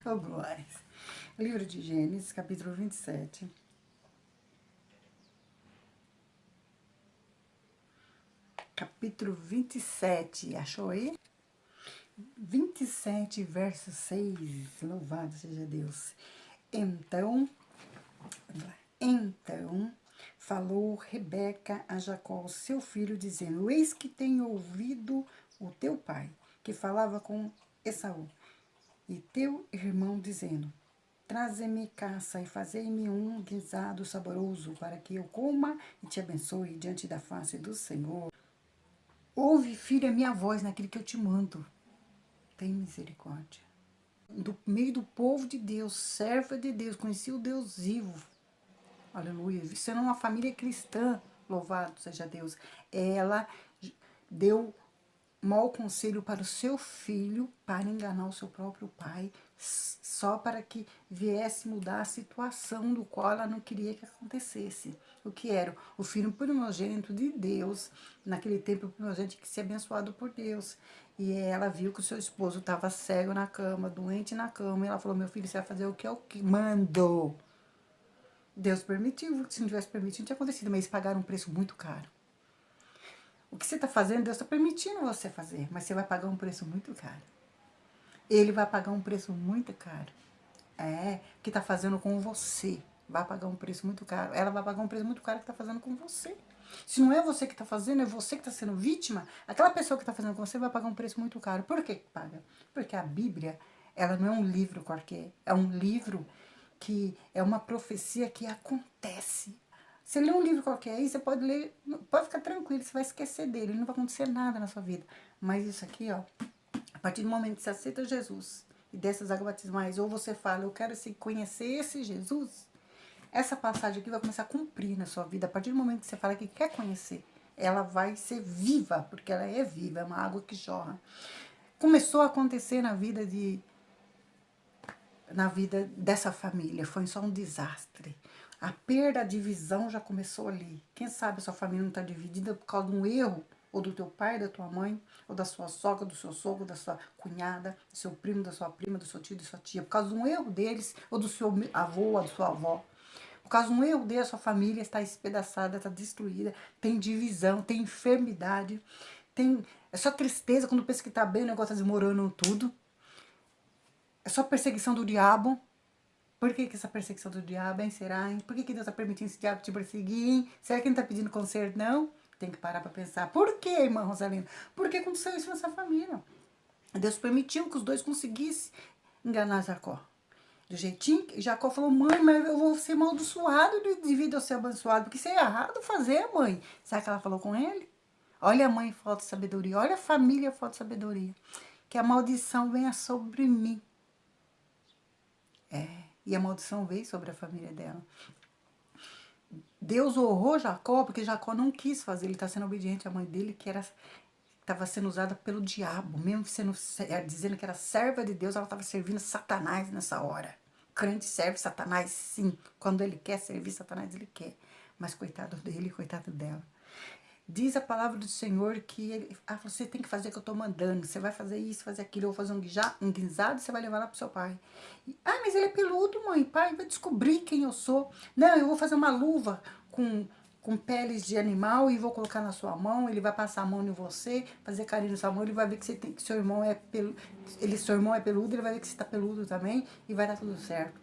Oh, glórias. Livro de Gênesis, capítulo 27. Capítulo 27, achou aí? 27, verso 6. Louvado seja Deus. Então falou Rebeca a Jacó, seu filho, dizendo: Eis que tenho ouvido o teu pai, que falava com Esaú, e teu irmão, dizendo: Traze-me caça e fazei-me um guisado saboroso, para que eu coma e te abençoe diante da face do Senhor. Ouve, filha, minha voz naquilo que eu te mando. Tem misericórdia. Do meio do povo de Deus, serva de Deus, conheci o Deus vivo. Aleluia. Isso era uma família cristã, louvado seja Deus. Ela deu mau conselho para o seu filho, para enganar o seu próprio pai, só para que viesse mudar a situação do qual ela não queria que acontecesse. O que era? O filho primogênito de Deus, naquele tempo o primogênito que ser abençoado por Deus. E ela viu que o seu esposo estava cego na cama, doente na cama, e ela falou: meu filho, você vai fazer o que eu mando. Deus permitiu, se não tivesse permitido, não tinha acontecido, mas eles pagaram um preço muito caro. O que você está fazendo, Deus está permitindo você fazer, mas você vai pagar um preço muito caro. Ele vai pagar um preço muito caro. O que está fazendo com você vai pagar um preço muito caro. Ela vai pagar um preço muito caro que está fazendo com você. Se não é você que está fazendo, é você que está sendo vítima, aquela pessoa que está fazendo com você vai pagar um preço muito caro. Por que paga? Porque a Bíblia, ela não é um livro qualquer. É um livro que é uma profecia que acontece. Você lê um livro qualquer aí, você pode ler, pode ficar tranquilo, você vai esquecer dele, não vai acontecer nada na sua vida. Mas isso aqui, ó, a partir do momento que você aceita Jesus e dessas águas batismais, ou você fala, eu quero conhecer esse Jesus, essa passagem aqui vai começar a cumprir na sua vida. A partir do momento que você fala que quer conhecer, ela vai ser viva, porque ela é viva, é uma água que jorra. Começou a acontecer na vida dessa família, foi só um desastre. A perda, a divisão já começou ali. Quem sabe a sua família não está dividida por causa de um erro, ou do teu pai, da tua mãe, ou da sua sogra, do seu sogro, da sua cunhada, do seu primo, da sua prima, do seu tio, da sua tia, por causa de um erro deles, ou do seu avô, ou da sua avó. Por causa de um erro deles, a sua família está espedaçada, está destruída, tem divisão, tem enfermidade, é só tristeza quando pensa que está bem, o negócio está desmoronando tudo. É só perseguição do diabo. Por que essa perseguição do diabo, hein? Será, hein? Por que Deus está permitindo esse diabo te perseguir, hein? Será que ele não está pedindo conserto, não? Tem que parar para pensar. Por que, irmã Rosalina? Por que aconteceu isso nessa família? Deus permitiu que os dois conseguissem enganar Jacó. Do jeitinho que Jacó falou: mãe, mas eu vou ser amaldiçoado devido a ser abençoado. Porque isso é errado fazer, mãe. Sabe o que ela falou com ele? Olha a mãe, falta de sabedoria. Olha a família, falta de sabedoria. Que a maldição venha sobre mim. E a maldição veio sobre a família dela. Deus honrou Jacó porque Jacó não quis fazer. Ele está sendo obediente à mãe dele, que estava sendo usada pelo diabo. Mesmo dizendo que era serva de Deus, ela estava servindo Satanás nessa hora. Crente serve Satanás, sim. Quando ele quer servir Satanás, ele quer. Mas coitado dele, coitado dela. Diz a palavra do Senhor que você tem que fazer o que eu estou mandando. Você vai fazer isso, fazer aquilo. Eu vou fazer um guisado e você vai levar lá pro seu pai. Mas ele é peludo, mãe. Pai, vai descobrir quem eu sou. Não, eu vou fazer uma luva com peles de animal e vou colocar na sua mão. Ele vai passar a mão em você, fazer carinho na sua mão. Ele vai ver que seu irmão é peludo. Seu irmão é peludo, ele vai ver que você está peludo também. E vai dar tudo certo.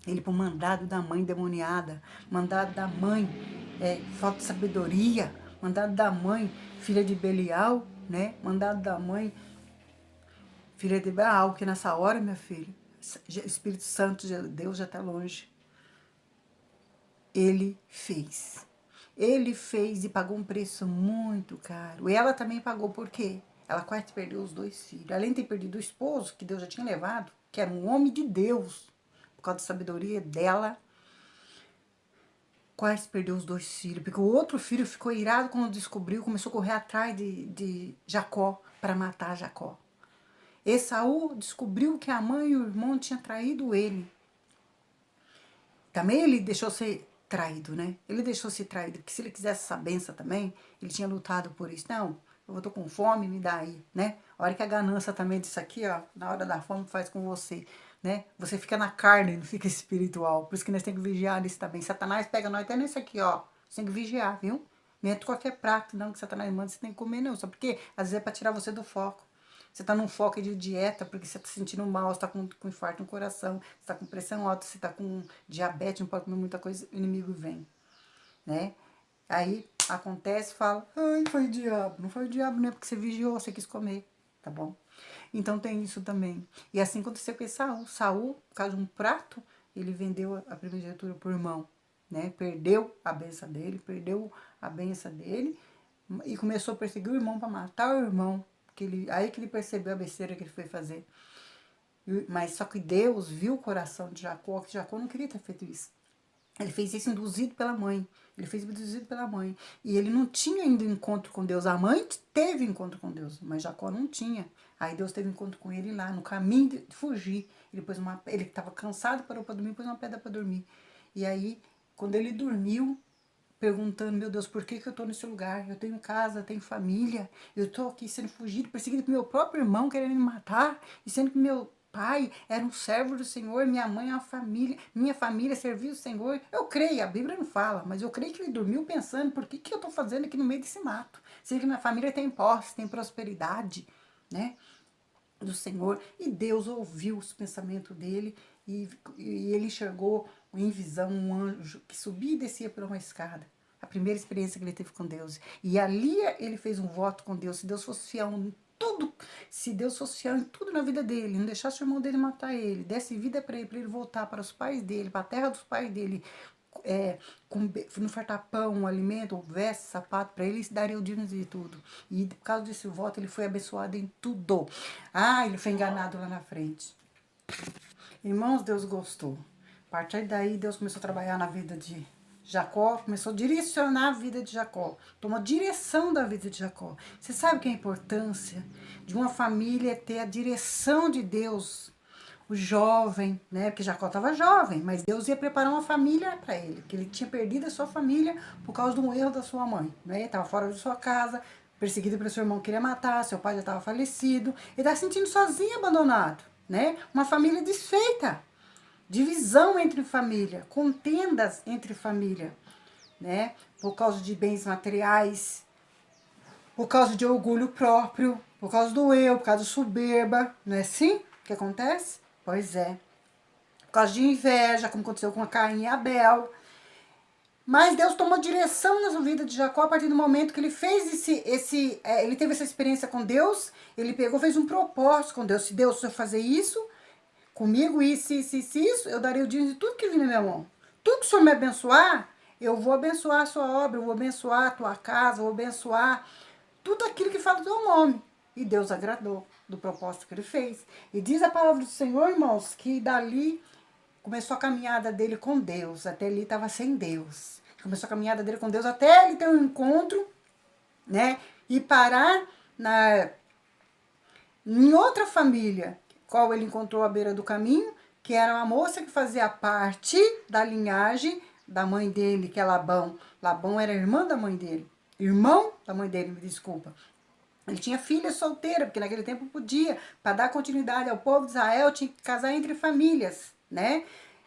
Ele por mandado da mãe demoniada. Mandado da mãe, falta de sabedoria. Mandado da mãe, filha de Belial, né? Mandado da mãe, filha de Baal, que nessa hora, minha filha, o Espírito Santo de Deus já está longe. Ele fez. Ele fez e pagou um preço muito caro. E ela também pagou, por quê? Ela quase perdeu os 2 filhos. Além de ter perdido o esposo, que Deus já tinha levado, que era um homem de Deus, por causa da sabedoria dela, quase perdeu os 2 filhos, porque o outro filho ficou irado quando descobriu, começou a correr atrás de Jacó para matar Jacó. Esaú descobriu que a mãe e o irmão tinham traído ele. Também ele deixou ser traído, né? Ele deixou ser traído, porque se ele quisesse essa benção também, ele tinha lutado por isso. Não, eu tô com fome, me dá aí, né? A hora que a ganância também disso aqui, ó, na hora da fome faz com você. né? Você fica na carne, não fica espiritual. Por isso que nós temos que vigiar nisso também. Satanás pega nós até nisso aqui, ó. Você tem que vigiar, viu? Não é qualquer prato, não, que Satanás manda, você tem que comer, não. Só porque, às vezes, é pra tirar você do foco. Você tá num foco de dieta, porque você tá se sentindo mal, você tá com infarto no coração, você tá com pressão alta, você tá com diabetes, não pode comer muita coisa, o inimigo vem, né? Aí acontece, fala, ai, foi o diabo. Não foi o diabo, não é porque você vigiou, você quis comer, tá bom? Então tem isso também. E assim aconteceu com Saul. Saul, por causa de um prato, ele vendeu a primogenitura por irmão, né? Perdeu a benção dele, perdeu a benção dele e começou a perseguir o irmão para matar o irmão. Aí que ele percebeu a besteira que ele foi fazer. Mas só que Deus viu o coração de Jacó, que Jacó não queria ter feito isso. Ele fez isso induzido pela mãe. Ele fez induzido pela mãe. E ele não tinha ainda encontro com Deus. A mãe teve encontro com Deus, mas Jacó não tinha. Aí Deus teve encontro com ele lá, no caminho de fugir. Ele estava cansado, parou para dormir, pôs uma pedra para dormir. E aí, quando ele dormiu, perguntando, meu Deus, por que eu estou nesse lugar? Eu tenho casa, eu tenho família, eu estou aqui sendo fugido, perseguido por meu próprio irmão querendo me matar, e sendo que meu pai era um servo do Senhor, minha mãe é uma família, minha família serviu o Senhor. Eu creio, a Bíblia não fala, mas eu creio que ele dormiu pensando, por que eu estou fazendo aqui no meio desse mato? Sendo que minha família tem posse, tem prosperidade, né? Do Senhor, e Deus ouviu os pensamentos dele, e ele enxergou em visão um anjo que subia e descia por uma escada. A primeira experiência que ele teve com Deus. E ali ele fez um voto com Deus. Se Deus fosse fiel em tudo, se Deus fosse fiel em tudo na vida dele, não deixasse o irmão dele matar ele, desse vida para ele voltar para os pais dele, para a terra dos pais dele, não faltar pão, alimento, veste, sapato, para ele daria o dízimo de tudo. E por causa desse voto, ele foi abençoado em tudo. Ah, ele foi enganado lá na frente. Irmãos, Deus gostou. A partir daí, Deus começou a trabalhar na vida de Jacó, começou a direcionar a vida de Jacó, tomou direção da vida de Jacó. Você sabe que é a importância de uma família ter a direção de Deus? O jovem, né? Porque Jacó estava jovem, mas Deus ia preparar uma família para ele, que ele tinha perdido a sua família por causa de um erro da sua mãe, né? Ele estava fora de sua casa, perseguido pelo seu irmão, queria matar, seu pai já estava falecido, ele estava se sentindo sozinho, abandonado, né? Uma família desfeita, divisão entre família, contendas entre família, né? Por causa de bens materiais, por causa de orgulho próprio, por causa do eu, por causa de soberba, não é assim que acontece? Pois é. Por causa de inveja, como aconteceu com a Caim e Abel. Mas Deus tomou direção na vida de Jacó a partir do momento que ele fez ele teve essa experiência com Deus, ele pegou, fez um propósito com Deus. Se Deus for fazer isso, comigo, isso, eu darei o dízimo de tudo que vir na minha mão. Tudo que o Senhor me abençoar, eu vou abençoar a sua obra, eu vou abençoar a tua casa, eu vou abençoar tudo aquilo que fala do teu nome. E Deus agradou do propósito que ele fez. E diz a palavra do Senhor, irmãos, que dali começou a caminhada dele com Deus. Até ali estava sem Deus. Começou a caminhada dele com Deus até ele ter um encontro, né? E parar em outra família, qual ele encontrou à beira do caminho, que era uma moça que fazia parte da linhagem da mãe dele, que é Labão. Labão era irmã da mãe dele. Irmão da mãe dele, me desculpa. Ele tinha filha solteira, porque naquele tempo podia. Para dar continuidade ao povo de Israel, tinha que casar entre famílias, né?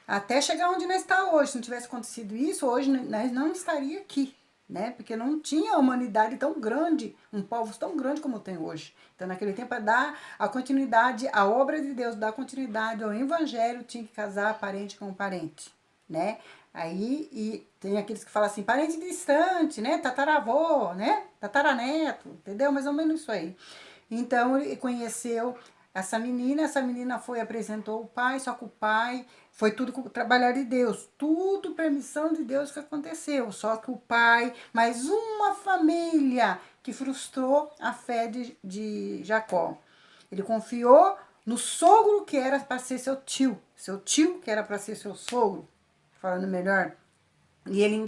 Até chegar onde nós estamos hoje. Se não tivesse acontecido isso, hoje nós não estaria aqui, né? Porque não tinha humanidade tão grande, um povo tão grande como tem hoje. Então, naquele tempo, para dar a continuidade à obra de Deus, dar continuidade ao evangelho, tinha que casar parente com parente, né? Aí, e tem aqueles que falam assim, parente distante, né? Tataravô, né? Tataraneto, entendeu? Mais ou menos isso aí. Então, ele conheceu essa menina foi, apresentou o pai, só que o pai foi tudo com o trabalhar de Deus, tudo permissão de Deus que aconteceu, só que o pai, mais uma família que frustrou a fé de Jacó. Ele confiou no sogro que era para ser seu tio que era para ser seu sogro, falando melhor. E ele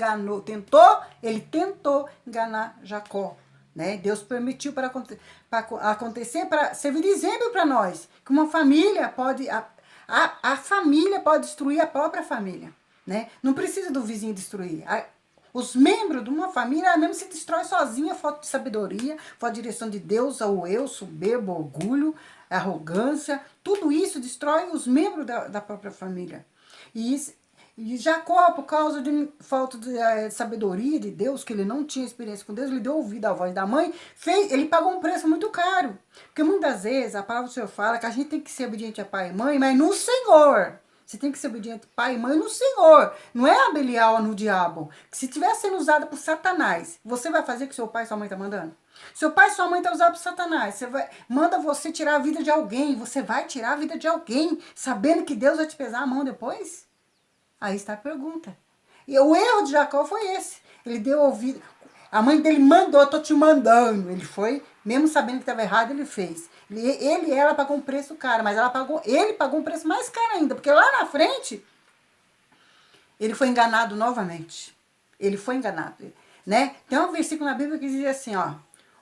ele tentou enganar Jacó, né? Deus permitiu para acontecer, para servir de exemplo para nós, que uma família pode, a família pode destruir a própria família, né? Não precisa do vizinho destruir. Os membros de uma família mesmo se destrói sozinha, falta de sabedoria, falta de direção de Deus, ao eu, soberbo, orgulho, a arrogância, tudo isso destrói os membros da própria família. E Jacó, por causa de falta de sabedoria de Deus, que ele não tinha experiência com Deus, ele deu ouvido à voz da mãe, ele pagou um preço muito caro. Porque muitas vezes a palavra do Senhor fala que a gente tem que ser obediente a pai e mãe, mas no Senhor. Você tem que ser obediente a pai e mãe no Senhor. Não é a Belial ou no diabo. Que se estiver sendo usada por Satanás, você vai fazer o que seu pai e sua mãe estão mandando? Seu pai e sua mãe estão usados por Satanás. Manda você tirar a vida de alguém. Você vai tirar a vida de alguém, sabendo que Deus vai te pesar a mão depois? Aí está a pergunta. E o erro de Jacó foi esse. Ele deu ouvido. A mãe dele mandou, tô te mandando. Ele foi, mesmo sabendo que estava errado, ele fez. Ele e ela pagou um preço caro, mas ele pagou um preço mais caro ainda, porque lá na frente, ele foi enganado novamente. Ele foi enganado, né? Tem um versículo na Bíblia que diz assim, ó.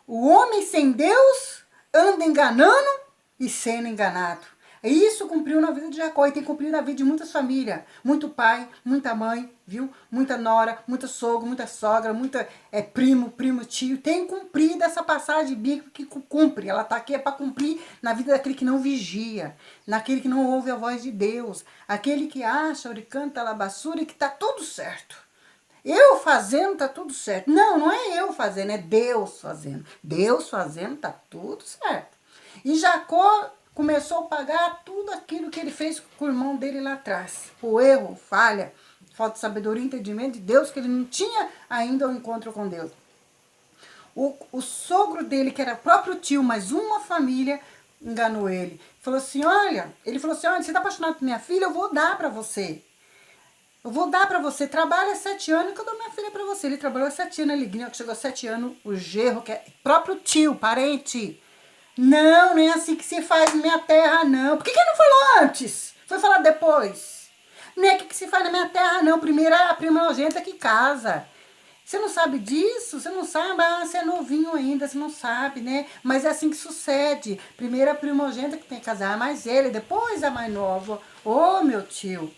O homem sem Deus anda enganando e sendo enganado. Isso cumpriu na vida de Jacó e tem cumprido na vida de muitas famílias. Muito pai, muita mãe, viu? Muita nora, muita sogro, muita sogra, muita primo, tio. Tem cumprido essa passagem bíblica que cumpre. Ela está aqui para cumprir na vida daquele que não vigia, naquele que não ouve a voz de Deus, aquele que acha, ele canta a basura e que está tudo certo. Eu fazendo tá tudo certo. Não é eu fazendo, é Deus fazendo. Deus fazendo tá tudo certo. E Jacó começou a pagar tudo aquilo que ele fez com o irmão dele lá atrás. O erro, falha, falta de sabedoria e entendimento de Deus, que ele não tinha ainda o encontro com Deus. O sogro dele, que era próprio tio, mas uma família, enganou ele. Ele falou assim, olha, você tá apaixonado por minha filha? Eu vou dar pra você. Eu vou dar pra você, trabalha 7 anos que eu dou minha filha pra você. Ele trabalhou 7 anos, ele chegou a 7 anos, o genro, que é próprio tio, parente. Não, nem assim que se faz na minha terra, não. Por que não falou antes? Foi falar depois. Não é que se faz na minha terra, não. Primeiro é a primogênita que casa. Você não sabe disso? Você não sabe? Ah, você é novinho ainda, você não sabe, né? Mas é assim que sucede. Primeiro a primogênita que tem que casar, mais ele, depois a mais nova. Ô, meu tio,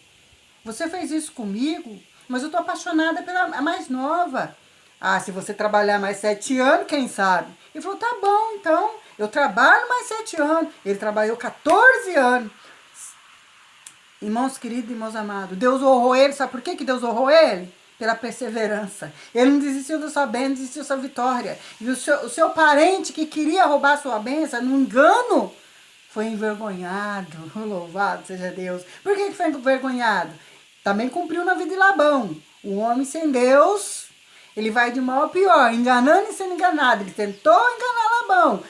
você fez isso comigo, mas eu tô apaixonada pela mais nova. Ah, se você trabalhar mais 7 anos, quem sabe? Ele falou, tá bom, então, eu trabalho mais 7 anos. Ele trabalhou 14 anos. Irmãos queridos, irmãos amados, Deus honrou ele, sabe por que Deus honrou ele? Pela perseverança. Ele não desistiu da sua bênção, desistiu da sua vitória. E o seu parente que queria roubar a sua bênção, no engano, foi envergonhado. Louvado seja Deus. Por que foi envergonhado? Também cumpriu na vida de Labão. O homem sem Deus, ele vai de mal a pior, enganando e sendo enganado. Ele tentou enganar Labão.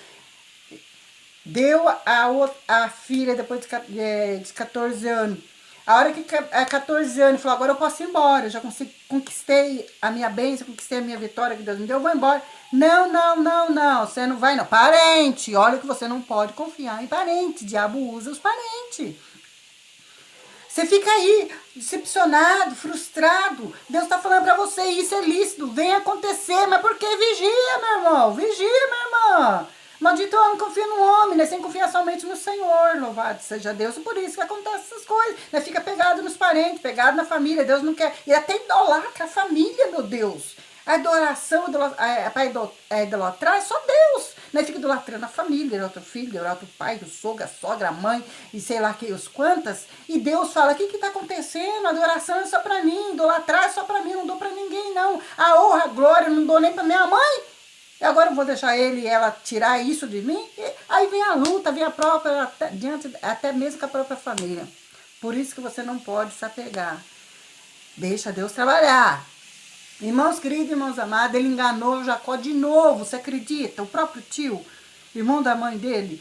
Deu a filha depois de 14 anos. A hora que 14 anos, falou, agora eu posso ir embora. Eu já conquistei a minha bênção, conquistei a minha vitória que Deus me deu, eu vou embora. Não, você não vai não. Parente, olha que você não pode confiar em parente. O diabo usa os parentes. Você fica aí, decepcionado, frustrado. Deus está falando para você, isso é lícito, vem acontecer. Mas por que? Vigia, meu irmão, vigia, minha irmã. Maldito homem confia no homem, né? Sem confiar somente no Senhor. Louvado seja Deus. E por isso que acontecem essas coisas. Né? Fica pegado nos parentes, pegado na família. Deus não quer. E até idolatra a família, meu Deus. A adoração para idolatrar é só Deus. Né? Fica idolatrando a família, idolatra o filho, idolatra o pai, o sogro, a sogra, a mãe, e sei lá que os quantas. E Deus fala, o que está acontecendo? A adoração é só para mim, idolatrar é só para mim, não dou para ninguém não. A honra, a glória, não dou nem para minha mãe. E agora eu vou deixar ele e ela tirar isso de mim? E aí vem a luta, vem a própria, até mesmo com a própria família. Por isso que você não pode se apegar. Deixa Deus trabalhar. Irmãos queridos, irmãos amados, ele enganou Jacó de novo, você acredita? O próprio tio, irmão da mãe dele.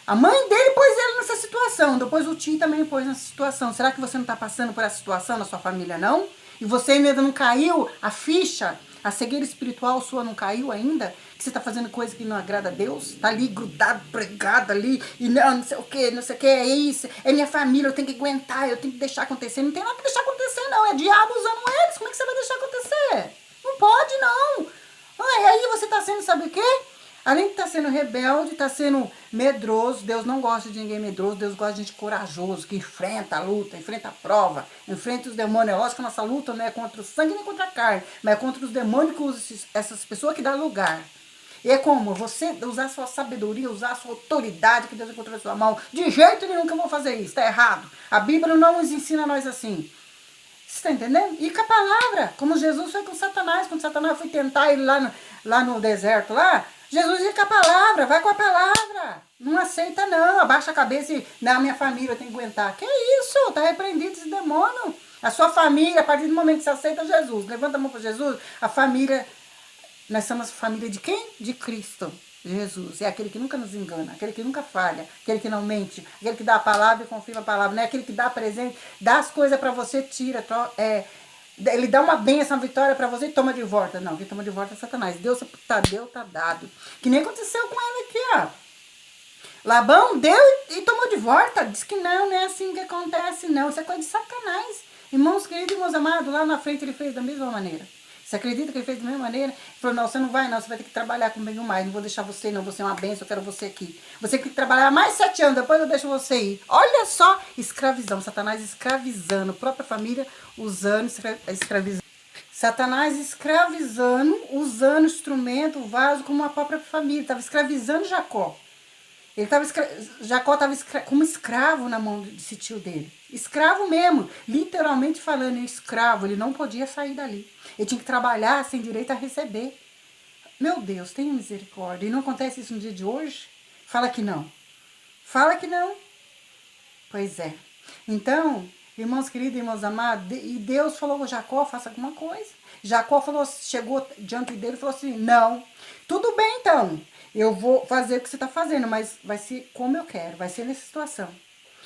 A mãe dele pôs ele nessa situação, depois o tio também pôs nessa situação. Será que você não está passando por essa situação na sua família, não? E você ainda não caiu a ficha? A cegueira espiritual sua não caiu ainda? Que você está fazendo coisa que não agrada a Deus? Está ali grudado, pregado ali, e não sei o que, é isso, é minha família, eu tenho que aguentar, eu tenho que deixar acontecer. Não tem nada que deixar acontecer, não. É diabo usando eles. Como é que você vai deixar acontecer? Não pode, não. E aí você está sendo, sabe o quê? Além de estar sendo rebelde, está sendo medroso. Deus não gosta de ninguém medroso. Deus gosta de gente corajoso, que enfrenta a luta, enfrenta a prova, enfrenta os demônios. É lógico que a nossa luta não é contra o sangue nem contra a carne, mas é contra os demônios que usam essas pessoas que dão lugar. E é como? Você usar sua sabedoria, usar sua autoridade que Deus encontrou na sua mão. De jeito nenhum que eu vou fazer isso, tá errado. A Bíblia não nos ensina a nós assim. Você está entendendo? E com a palavra, como Jesus foi com Satanás, quando Satanás foi tentar ele lá no deserto, lá, Jesus ia com a palavra, vai com a palavra. Não aceita não, abaixa a cabeça e, não, minha família tem que aguentar. Que isso? Tá repreendido esse demônio. A sua família, a partir do momento que você aceita Jesus, levanta a mão para Jesus, a família, nós somos família de quem? De Cristo. Jesus, é aquele que nunca nos engana, aquele que nunca falha, aquele que não mente, aquele que dá a palavra e confirma a palavra, não é aquele que dá presente, dá as coisas para você, tira, ele dá uma bênção, uma vitória para você e toma de volta. Não, quem toma de volta é Satanás. Deus tá dado. Que nem aconteceu com ele aqui, ó. Labão deu e tomou de volta. Diz que não é assim que acontece, não. Isso é coisa de Satanás. Irmãos queridos, irmãos amados, lá na frente ele fez da mesma maneira. Você acredita que ele fez da mesma maneira? Ele falou, não, você não vai não, você vai ter que trabalhar comigo mais, não vou deixar você não, você é uma bênção, eu quero você aqui. Você tem que trabalhar mais 7 anos, depois eu deixo você ir. Olha só, escravidão, Satanás escravizando, a própria família usando, escravizando. Satanás escravizando, usando instrumento, vaso, como a própria família, estava escravizando Jacó. Jacó estava como escravo na mão desse tio dele. Escravo mesmo, literalmente falando, escravo, ele não podia sair dali. Ele tinha que trabalhar sem direito a receber. Meu Deus, tenha misericórdia. E não acontece isso no dia de hoje? Fala que não. Fala que não. Pois é. Então, irmãos queridos, irmãos amados, e Deus falou com Jacó, faça alguma coisa. Jacó falou, chegou diante dele e falou assim, não, tudo bem então, eu vou fazer o que você está fazendo, mas vai ser como eu quero, vai ser nessa situação.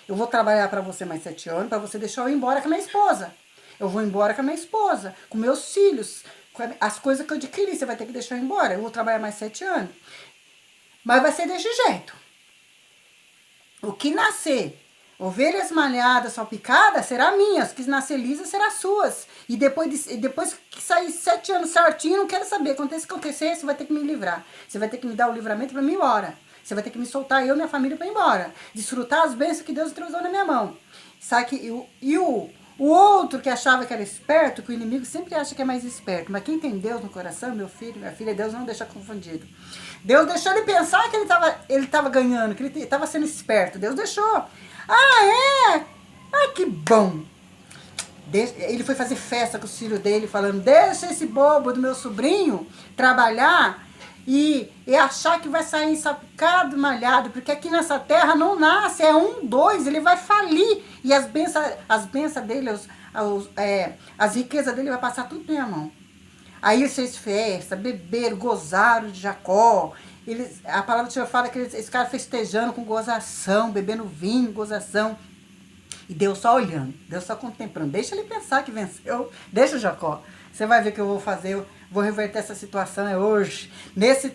Eu vou trabalhar para você mais 7 anos, para você deixar eu ir embora com a minha esposa. Eu vou embora com a minha esposa, com meus filhos, com as coisas que eu adquiri, você vai ter que deixar eu ir embora. Eu vou trabalhar mais 7 anos. Mas vai ser desse jeito. O que nascer, ovelhas malhadas, salpicadas, será minhas. O que nascer lisa, será suas. E depois que sair 7 anos certinho, não quero saber. Aconteça o que acontecer, você vai ter que me livrar. Você vai ter que me dar o livramento para mim ir embora. Você vai ter que me soltar, eu e minha família, para ir embora. Desfrutar as bênçãos que Deus entregou na minha mão. Sabe que o outro que achava que era esperto, que o inimigo sempre acha que é mais esperto. Mas quem tem Deus no coração, meu filho, minha filha, Deus não deixa confundido. Deus deixou ele pensar que ele tava ganhando, que ele estava sendo esperto. Deus deixou. Ah, é? Ah, que bom. Ele foi fazer festa com os filhos dele, falando, deixa esse bobo do meu sobrinho trabalhar e achar que vai sair sapicado, malhado, porque aqui nessa terra não nasce, é 1, 2, ele vai falir. E as bênçãos dele, as riquezas dele vai passar tudo na minha mão. Aí eles fez festa, beberam, gozaram de Jacó. A palavra do Senhor fala que esse cara festejando com gozação, bebendo vinho, gozação. E Deus só olhando, Deus só contemplando. Deixa ele pensar que venceu. Deixa, Jacó. Você vai ver o que eu vou fazer. Eu vou reverter essa situação é hoje.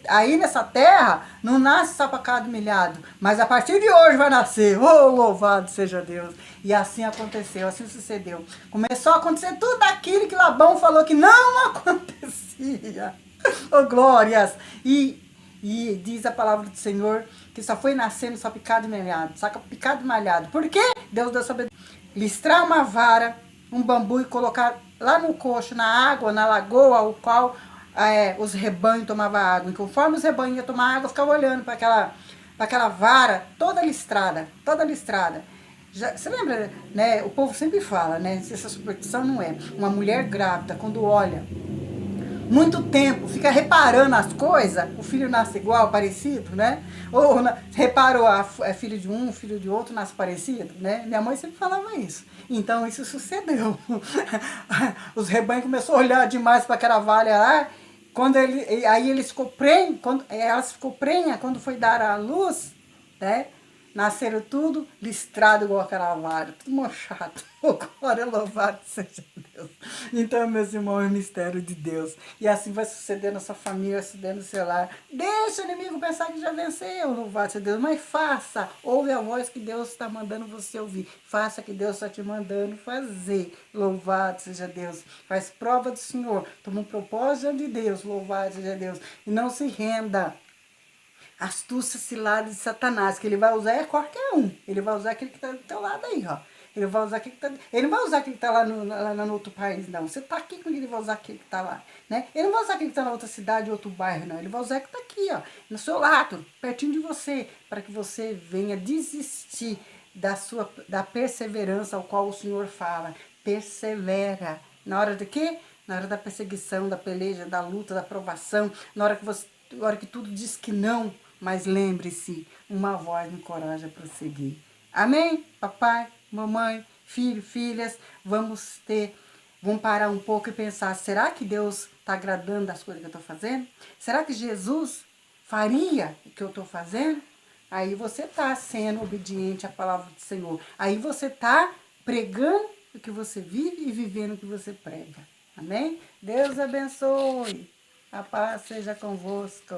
Aí nessa terra não nasce sapacado milhado. Mas a partir de hoje vai nascer. Oh, louvado seja Deus. E assim aconteceu, assim sucedeu. Começou a acontecer tudo aquilo que Labão falou que não acontecia. Oh, glórias! E diz a palavra do Senhor que só foi nascendo só picado e malhado. Saca picado e malhado. Por quê? Deus deu sabedoria. Listrar uma vara, um bambu e colocar lá no coxo, na água, na lagoa, o qual os rebanhos tomavam água. E conforme os rebanhos iam tomar água, eu ficava olhando para aquela vara toda listrada, toda listrada. Você lembra, né? O povo sempre fala, né? Se essa superstição não é. Uma mulher grávida, quando olha muito tempo, fica reparando as coisas, o filho nasce igual, parecido, né? Ou reparou, é filho de um, filho de outro, nasce parecido, né? Minha mãe sempre falava isso. Então isso sucedeu. Os rebanhos começaram a olhar demais para aquela valha lá, aí eles ficou prenha, elas ficou prenha quando foi dar a luz, né? Nasceram tudo listrado igual aquela vara, tudo manchado. Glória, louvado seja Deus. Então, meus irmãos, é o mistério de Deus. E assim vai suceder na sua família, vai suceder no seu lar. Deixa o inimigo pensar que já venceu, louvado seja Deus. Mas faça, ouve a voz que Deus está mandando você ouvir. Faça o que Deus está te mandando fazer. Louvado seja Deus. Faz prova do Senhor. Toma um propósito de Deus, louvado seja Deus. E não se renda. Astúcia cilada de Satanás, que ele vai usar qualquer um. Ele vai usar aquele que está do teu lado aí, ó. Ele vai usar aquele que tá, ele não vai usar aquele que está lá no outro país, não. Você está aqui comigo, ele vai usar aquele que está lá. Né? Ele não vai usar aquele que está na outra cidade, outro bairro, não. Ele vai usar o que está aqui, ó, no seu lado, pertinho de você, para que você venha desistir da perseverança ao qual o Senhor fala. Persevera. Na hora de quê? Na hora da perseguição, da peleja, da luta, da provação, na hora que tudo diz que não, mas lembre-se, uma voz me encoraja a prosseguir. Amém? Papai, mamãe, filho, filhas, vamos parar um pouco e pensar, será que Deus está agradando das coisas que eu estou fazendo? Será que Jesus faria o que eu estou fazendo? Aí você está sendo obediente à palavra do Senhor. Aí você está pregando o que você vive e vivendo o que você prega. Amém? Deus abençoe. A paz seja convosco.